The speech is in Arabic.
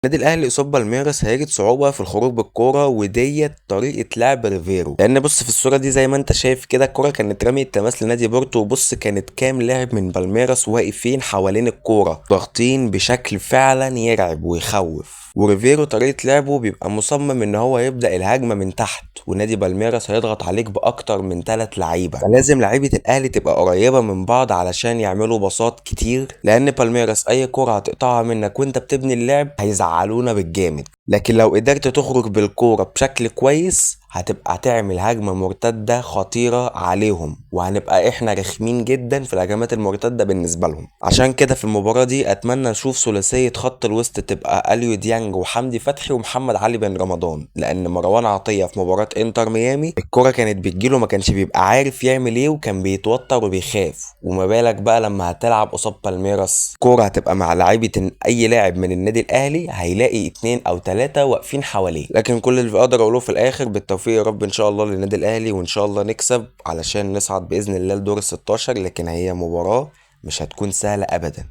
النادي الاهلي قصاد بالميراس هيجد صعوبه في الخروج بالكوره، وديت طريقه لعب ريفيرو. لان بص في الصوره دي زي ما انت شايف كده، الكوره كانت رمي التماس لنادي بورتو، وبص كانت كام لاعب من بالميراس واقفين حوالين الكوره ضاغطين بشكل فعلا يرعب ويخوف. وريفيرو طريقه لعبه بيبقى مصمم ان هو يبدا الهجمه من تحت، ونادي بالميراس هيضغط عليك باكتر من 3 لعيبه، فلازم لعيبه الاهلي تبقى قريبه من بعض علشان يعملوا باصات كتير، لان بالميراس اي كوره هتقطعها منك وانت بتبني اللعب هيزعلونا بالجامد. لكن لو قدرت تخرج بالكوره بشكل كويس هتبقى تعمل هجمة مرتدة خطيرة عليهم، وهنبقى احنا رخمين جدا في الهجمات المرتدة بالنسبة لهم. عشان كده في المباراة دي اتمنى نشوف ثلاثية خط الوسط تبقى اليو ديانج وحمدي فتحي ومحمد علي بن رمضان، لان مروان عطية في مباراة انتر ميامي الكرة كانت بتجيله ما كانش بيبقى عارف يعمل ايه، وكان بيتوتر وبيخاف. وما بالك بقى لما هتلعب قصاد بالميراس، كرة هتبقى مع لعيبة اي لاعب من النادي الاهلي هيلاقي 2 أو 3 واقفين حواليه. لكن كل اللي اقدر اقوله في الاخر بالتوفيق يا رب ان شاء الله للنادي الاهلي، وان شاء الله نكسب علشان نصعد باذن الله لدور ال 16. لكن هي مباراة مش هتكون سهلة ابدا.